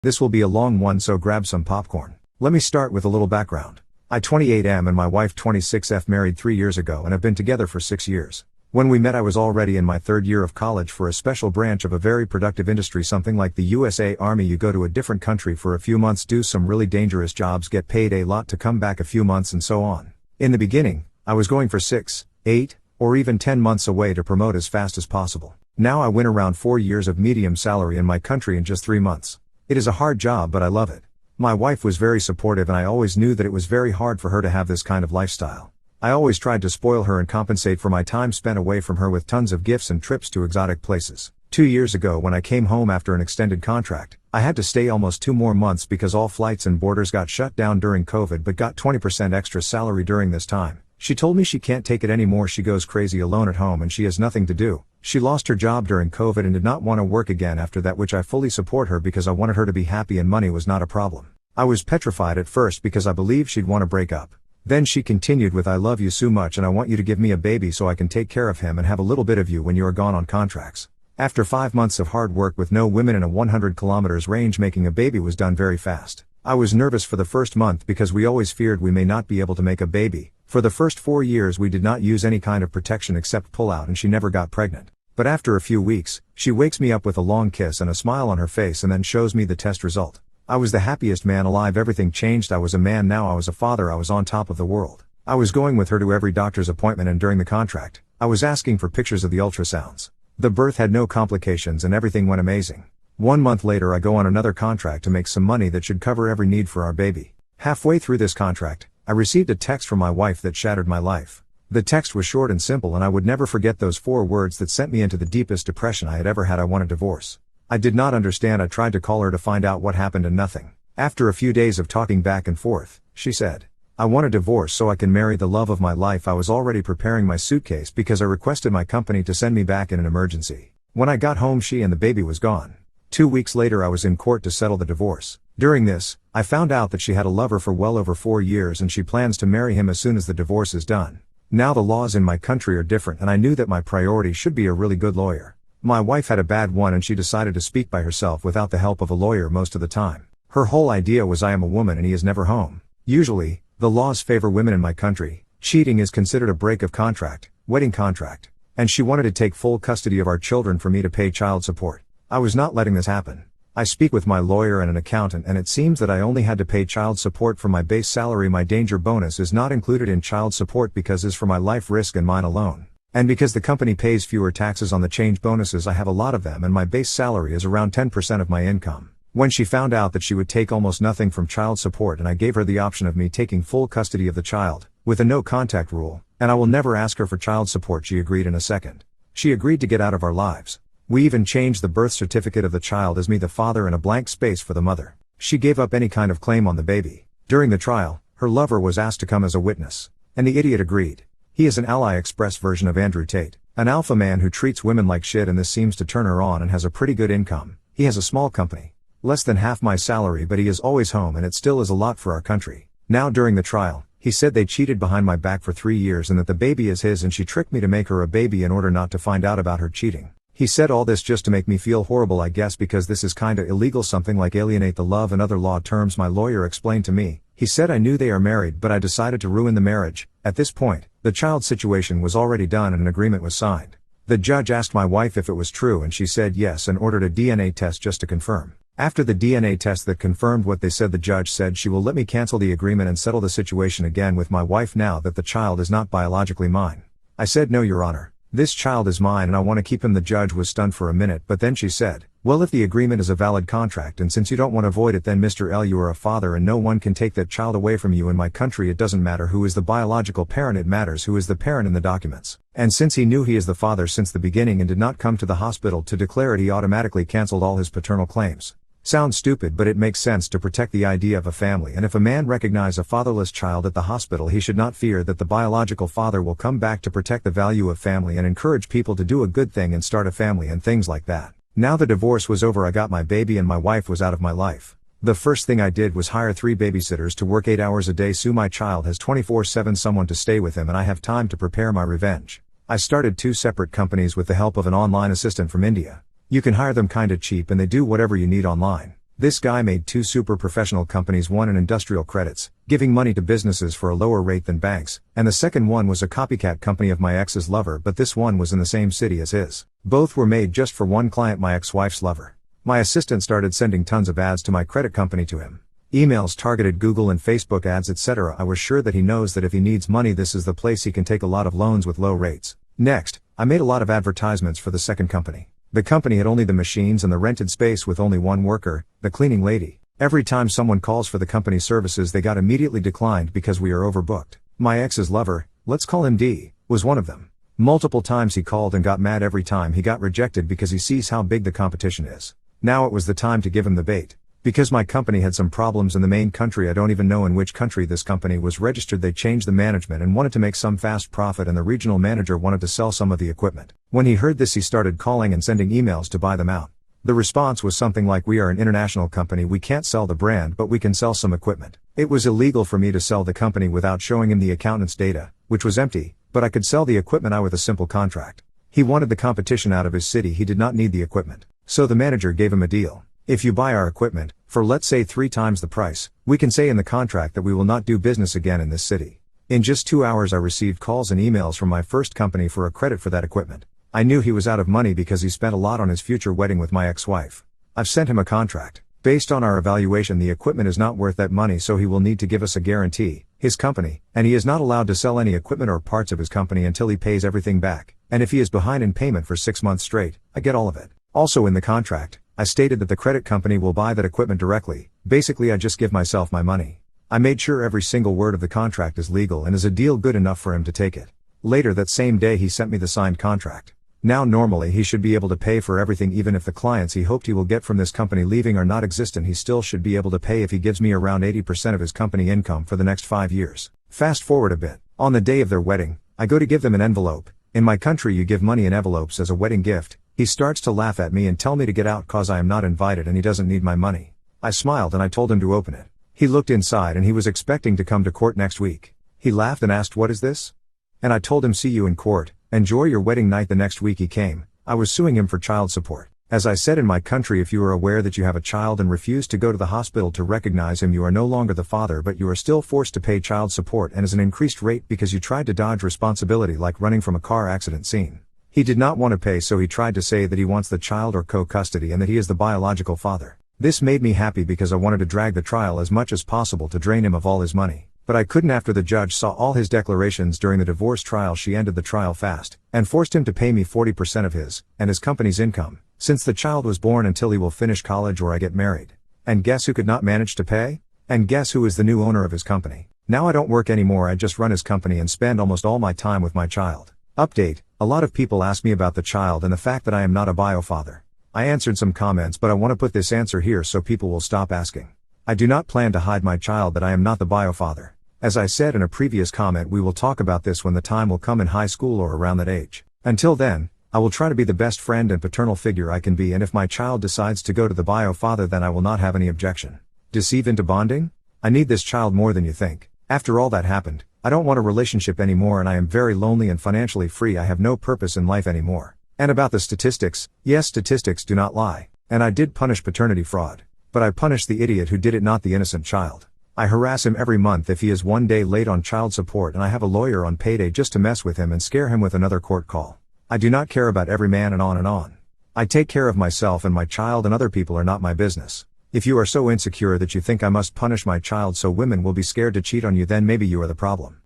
This will be a long one, so grab some popcorn. Let me start with a little background. I 28am and my wife 26F married 3 years ago and have been together for 6 years. When we met I was already in my 3rd year of college for a special branch of a very productive industry, something like the USA Army. You go to a different country for a few months, do some really dangerous jobs, get paid a lot to come back a few months and so on. In the beginning, I was going for 6, 8, or even 10 months away to promote as fast as possible. Now I win around 4 years of medium salary in my country in just 3 months. It is a hard job but I love it. My wife was very supportive and I always knew that it was very hard for her to have this kind of lifestyle. I always tried to spoil her and compensate for my time spent away from her with tons of gifts and trips to exotic places. 2 years ago when I came home after an extended contract, I had to stay almost 2 more months because all flights and borders got shut down during COVID, but got 20% extra salary during this time. She told me she can't take it anymore. She goes crazy alone at home and she has nothing to do. She lost her job during COVID and did not want to work again after that, which I fully support her because I wanted her to be happy and money was not a problem. I was petrified at first because I believed she'd want to break up. Then she continued with, "I love you so much and I want you to give me a baby so I can take care of him and have a little bit of you when you are gone on contracts." After 5 months of hard work with no women in a 100 kilometers range, making a baby was done very fast. I was nervous for the first month because we always feared we may not be able to make a baby. For the first 4 years we did not use any kind of protection except pull out and she never got pregnant. But after a few weeks, she wakes me up with a long kiss and a smile on her face and then shows me the test result. I was the happiest man alive. Everything changed. I was a man now. I was a father. I was on top of the world. I was going with her to every doctor's appointment, and during the contract, I was asking for pictures of the ultrasounds. The birth had no complications and everything went amazing. 1 month later I go on another contract to make some money that should cover every need for our baby. Halfway through this contract, I received a text from my wife that shattered my life. The text was short and simple and I would never forget those 4 words that sent me into the deepest depression I had ever had. I want a divorce. I did not understand. I tried to call her to find out what happened and nothing. After a few days of talking back and forth, she said, "I want a divorce so I can marry the love of my life." I was already preparing my suitcase because I requested my company to send me back in an emergency. When I got home she and the baby was gone. 2 weeks later I was in court to settle the divorce. During this, I found out that she had a lover for well over 4 years and she plans to marry him as soon as the divorce is done. Now the laws in my country are different and I knew that my priority should be a really good lawyer. My wife had a bad one and she decided to speak by herself without the help of a lawyer most of the time. Her whole idea was, I am a woman and he is never home. Usually, the laws favor women in my country. Cheating is considered a break of contract, wedding contract. And she wanted to take full custody of our children for me to pay child support. I was not letting this happen. I speak with my lawyer and an accountant and it seems that I only had to pay child support for my base salary. My danger bonus is not included in child support because it's for my life risk and mine alone. And because the company pays fewer taxes on the change bonuses, I have a lot of them and my base salary is around 10% of my income. When she found out that she would take almost nothing from child support and I gave her the option of me taking full custody of the child, with a no contact rule, and I will never ask her for child support, she agreed in a second. She agreed to get out of our lives. We even changed the birth certificate of the child as me the father and a blank space for the mother. She gave up any kind of claim on the baby. During the trial, her lover was asked to come as a witness. And the idiot agreed. He is an Ally Express version of Andrew Tate, an alpha man who treats women like shit, and this seems to turn her on and has a pretty good income. He has a small company. Less than half my salary, but he is always home and it still is a lot for our country. Now during the trial, he said they cheated behind my back for 3 years and that the baby is his and she tricked me to make her a baby in order not to find out about her cheating. He said all this just to make me feel horrible, I guess because this is kinda illegal, something like alienate the love and other law terms. My lawyer explained to me. He said I knew they are married but I decided to ruin the marriage. At this point, the child situation was already done and an agreement was signed. The judge asked my wife if it was true and she said yes and ordered a DNA test just to confirm. After the DNA test that confirmed what they said, the judge said she will let me cancel the agreement and settle the situation again with my wife now that the child is not biologically mine. I said, "No, Your Honor. This child is mine and I want to keep him." The judge was stunned for a minute, but then she said, "Well, if the agreement is a valid contract and since you don't want to void it, then Mr. L, you are a father and no one can take that child away from you. In my country it doesn't matter who is the biological parent, it matters who is the parent in the documents. And since he knew he is the father since the beginning and did not come to the hospital to declare it, he automatically canceled all his paternal claims." Sounds stupid, but it makes sense to protect the idea of a family, and if a man recognize a fatherless child at the hospital, he should not fear that the biological father will come back to protect the value of family and encourage people to do a good thing and start a family and things like that. Now the divorce was over, I got my baby and my wife was out of my life. The first thing I did was hire 3 babysitters to work 8 hours a day so my child has 24/7 someone to stay with him and I have time to prepare my revenge. I started 2 separate companies with the help of an online assistant from India. You can hire them kinda cheap and they do whatever you need online. This guy made two super professional companies, one in industrial credits, giving money to businesses for a lower rate than banks, and the second one was a copycat company of my ex's lover, but this one was in the same city as his. Both were made just for one client, my ex-wife's lover. My assistant started sending tons of ads to my credit company to him. Emails, targeted Google and Facebook ads, etc. I was sure that he knows that if he needs money, this is the place he can take a lot of loans with low rates. Next, I made a lot of advertisements for the second company. The company had only the machines and the rented space with only one worker, the cleaning lady. Every time someone calls for the company's services, they got immediately declined because we are overbooked. My ex's lover, let's call him D, was one of them. Multiple times he called and got mad every time he got rejected because he sees how big the competition is. Now it was the time to give him the bait. Because my company had some problems in the main country, I don't even know in which country this company was registered, they changed the management and wanted to make some fast profit, and the regional manager wanted to sell some of the equipment. When he heard this, he started calling and sending emails to buy them out. The response was something like, "We are an international company, we can't sell the brand, but we can sell some equipment." It was illegal for me to sell the company without showing him the accountant's data, which was empty, but I could sell the equipment with a simple contract. He wanted the competition out of his city, he did not need the equipment. So the manager gave him a deal. If you buy our equipment, for let's say 3 times the price, we can say in the contract that we will not do business again in this city. In just 2 hours I received calls and emails from my first company for a credit for that equipment. I knew he was out of money because he spent a lot on his future wedding with my ex-wife. I've sent him a contract. Based on our evaluation, the equipment is not worth that money, so he will need to give us a guarantee, his company, and he is not allowed to sell any equipment or parts of his company until he pays everything back, and if he is behind in payment for 6 months straight, I get all of it. Also in the contract, I stated that the credit company will buy that equipment directly. Basically, I just give myself my money. I made sure every single word of the contract is legal and is a deal good enough for him to take it. Later that same day he sent me the signed contract. Now normally he should be able to pay for everything, even if the clients he hoped he will get from this company leaving are not existent, he still should be able to pay if he gives me around 80% of his company income for the next 5 years. Fast forward a bit. On the day of their wedding, I go to give them an envelope. In my country you give money in envelopes as a wedding gift. He starts to laugh at me and tell me to get out cause I am not invited and he doesn't need my money. I smiled and I told him to open it. He looked inside and he was expecting to come to court next week. He laughed and asked, "What is this?" And I told him, "See you in court, enjoy your wedding night." The next week he came. I was suing him for child support. As I said, in my country, if you are aware that you have a child and refuse to go to the hospital to recognize him, you are no longer the father, but you are still forced to pay child support, and as an increased rate because you tried to dodge responsibility, like running from a car accident scene. He did not want to pay, so he tried to say that he wants the child or co-custody and that he is the biological father. This made me happy because I wanted to drag the trial as much as possible to drain him of all his money. But I couldn't after the judge saw all his declarations during the divorce trial. She ended the trial fast, and forced him to pay me 40% of his, and his company's income, since the child was born, until he will finish college or I get married. And guess who could not manage to pay? And guess who is the new owner of his company? Now I don't work anymore, I just run his company and spend almost all my time with my child. Update: a lot of people ask me about the child and the fact that I am not a bio-father. I answered some comments, but I want to put this answer here so people will stop asking. I do not plan to hide my child that I am not the bio-father. As I said in a previous comment, we will talk about this when the time will come in high school or around that age. Until then, I will try to be the best friend and paternal figure I can be, and if my child decides to go to the bio-father, then I will not have any objection. Deceive into bonding? I need this child more than you think. After all that happened, I don't want a relationship anymore and I am very lonely and financially free. I have no purpose in life anymore. And about the statistics, yes, statistics do not lie. And I did punish paternity fraud. But I punished the idiot who did it, not the innocent child. I harass him every month if he is one day late on child support, and I have a lawyer on payday just to mess with him and scare him with another court call. I do not care about every man and on and on. I take care of myself and my child, and other people are not my business. If you are so insecure that you think I must punish my child so women will be scared to cheat on you, then maybe you are the problem.